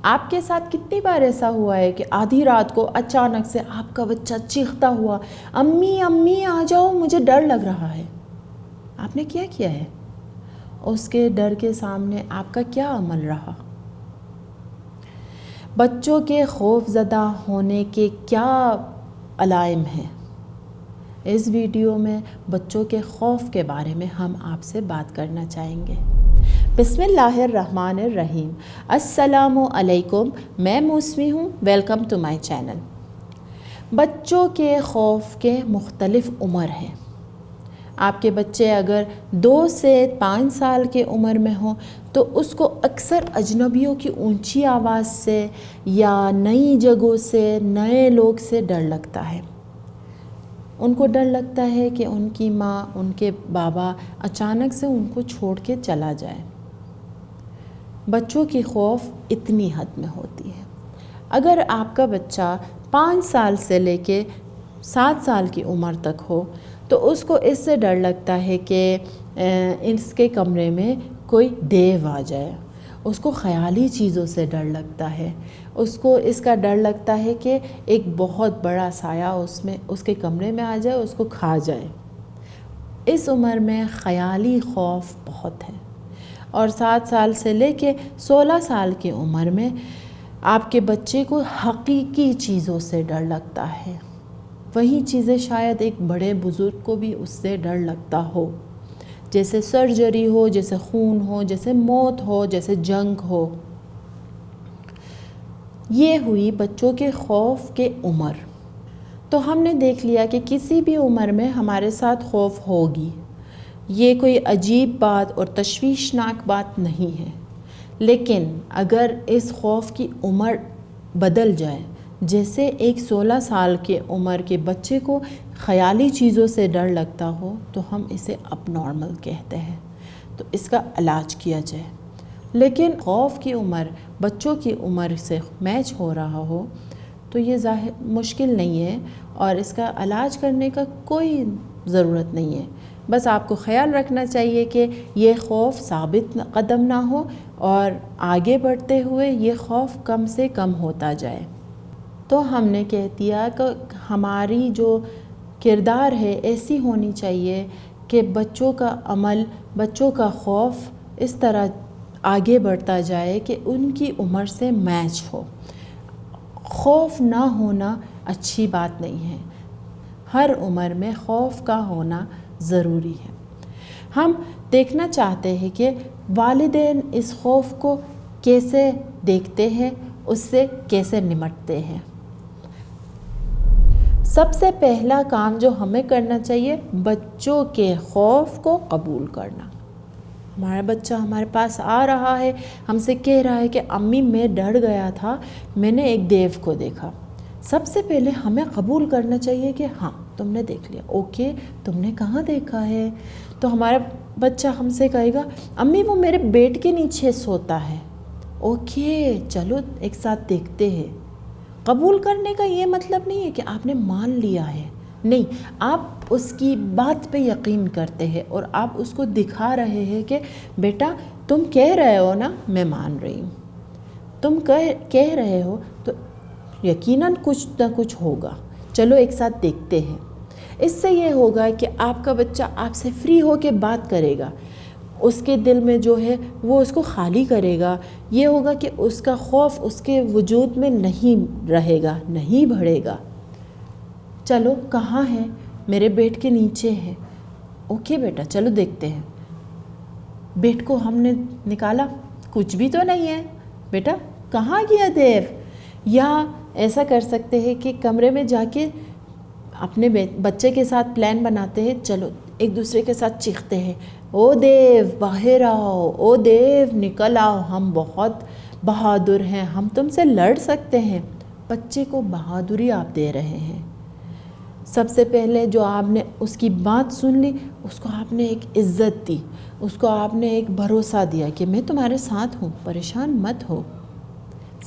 آپ کے ساتھ کتنی بار ایسا ہوا ہے کہ آدھی رات کو اچانک سے آپ کا بچہ چیختا ہوا امی امی آ جاؤ مجھے ڈر لگ رہا ہے؟ آپ نے کیا ہے؟ اس کے ڈر کے سامنے آپ کا کیا عمل رہا؟ بچوں کے خوف زدہ ہونے کے کیا علائم ہیں؟ اس ویڈیو میں بچوں کے خوف کے بارے میں ہم آپ سے بات کرنا چاہیں گے۔ بسم اللہ الرحمن الرحیم۔ السلام علیکم، میں موسمی ہوں، ویلکم ٹو مائی چینل۔ بچوں کے خوف کے مختلف عمر ہیں۔ آپ کے بچے اگر 2 سے 5 سال کے عمر میں ہوں تو اس کو اکثر اجنبیوں کی اونچی آواز سے یا نئی جگہوں سے، نئے لوگ سے ڈر لگتا ہے۔ ان کو ڈر لگتا ہے کہ ان کی ماں، ان کے بابا اچانک سے ان کو چھوڑ کے چلا جائے۔ بچوں کی خوف اتنی حد میں ہوتی ہے۔ اگر آپ کا بچہ 5 سال سے لے کے 7 سال کی عمر تک ہو تو اس کو اس سے ڈر لگتا ہے کہ اس کے کمرے میں کوئی دیو آ جائے۔ اس کو خیالی چیزوں سے ڈر لگتا ہے۔ اس کو اس کا ڈر لگتا ہے کہ ایک بہت بڑا سایہ اس کے کمرے میں آ جائے، اس کو کھا جائے۔ اس عمر میں خیالی خوف بہت ہے۔ اور 7 سال سے لے کے 16 سال کی عمر میں آپ کے بچے کو حقیقی چیزوں سے ڈر لگتا ہے۔ وہی چیزیں شاید ایک بڑے بزرگ کو بھی اس سے ڈر لگتا ہو، جیسے سرجری ہو، جیسے خون ہو، جیسے موت ہو، جیسے جنگ ہو۔ یہ ہوئی بچوں کے خوف کے عمر۔ تو ہم نے دیکھ لیا کہ کسی بھی عمر میں ہمارے ساتھ خوف ہوگی۔ یہ کوئی عجیب بات اور تشویشناک بات نہیں ہے۔ لیکن اگر اس خوف کی عمر بدل جائے، جیسے ایک 16 سال کے عمر کے بچے کو خیالی چیزوں سے ڈر لگتا ہو تو ہم اسے اب نارمل کہتے ہیں، تو اس کا علاج کیا جائے۔ لیکن خوف کی عمر بچوں کی عمر سے میچ ہو رہا ہو تو یہ مشکل نہیں ہے اور اس کا علاج کرنے کا کوئی ضرورت نہیں ہے۔ بس آپ کو خیال رکھنا چاہیے کہ یہ خوف ثابت قدم نہ ہو اور آگے بڑھتے ہوئے یہ خوف کم سے کم ہوتا جائے۔ تو ہم نے کہہ دیا کہ ہماری جو کردار ہے ایسی ہونی چاہیے کہ بچوں کا عمل، بچوں کا خوف اس طرح آگے بڑھتا جائے کہ ان کی عمر سے میچ ہو۔ خوف نہ ہونا اچھی بات نہیں ہے۔ ہر عمر میں خوف کا ہونا ضروری ہے۔ ہم دیکھنا چاہتے ہیں کہ والدین اس خوف کو کیسے دیکھتے ہیں، اس سے کیسے نمٹتے ہیں۔ سب سے پہلا کام جو ہمیں کرنا چاہیے، بچوں کے خوف کو قبول کرنا۔ ہمارا بچہ ہمارے پاس آ رہا ہے، ہم سے کہہ رہا ہے کہ امی میں ڈر گیا تھا، میں نے ایک دیو کو دیکھا۔ سب سے پہلے ہمیں قبول کرنا چاہیے کہ ہاں تم نے دیکھ لیا۔ اوکے، تم نے کہاں دیکھا ہے؟ تو ہمارا بچہ ہم سے کہے گا امی وہ میرے بیڈ کے نیچے سوتا ہے۔ اوکے، چلو ایک ساتھ دیکھتے ہیں۔ قبول کرنے کا یہ مطلب نہیں ہے کہ آپ نے مان لیا ہے، نہیں، آپ اس کی بات پہ یقین کرتے ہیں اور آپ اس کو دکھا رہے ہیں کہ بیٹا تم کہہ رہے ہو نا، میں مان رہی ہوں۔ تم کہہ رہے ہو تو یقیناً کچھ نہ کچھ ہوگا، چلو ایک ساتھ دیکھتے ہیں۔ اس سے یہ ہوگا کہ آپ کا بچہ آپ سے فری ہو کے بات کرے گا، اس کے دل میں جو ہے وہ اس کو خالی کرے گا۔ یہ ہوگا کہ اس کا خوف اس کے وجود میں نہیں رہے گا، نہیں بڑھے گا۔ چلو کہاں ہے؟ میرے بیڈ کے نیچے ہے۔ اوکے بیٹا، چلو دیکھتے ہیں۔ بیڈ کو ہم نے نکالا، کچھ بھی تو نہیں ہے۔ بیٹا کہاں گیا دیو؟ یا ایسا کر سکتے ہیں کہ کمرے میں جا کے اپنے بچے کے ساتھ پلان بناتے ہیں، چلو ایک دوسرے کے ساتھ چیختے ہیں، او دیو باہر آؤ، او دیو نکل آؤ، ہم بہت بہادر ہیں، ہم تم سے لڑ سکتے ہیں۔ بچے کو بہادری آپ دے رہے ہیں۔ سب سے پہلے جو آپ نے اس کی بات سن لی، اس کو آپ نے ایک عزت دی، اس کو آپ نے ایک بھروسہ دیا کہ میں تمہارے ساتھ ہوں، پریشان مت ہو۔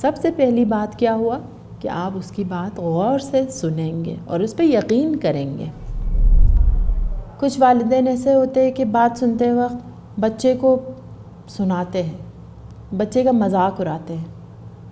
سب سے پہلی بات کیا ہوا کہ آپ اس کی بات غور سے سنیں گے اور اس پہ یقین کریں گے۔ کچھ والدین ایسے ہوتے ہیں کہ بات سنتے وقت بچے کو سناتے ہیں، بچے کا مذاق اڑاتے ہیں۔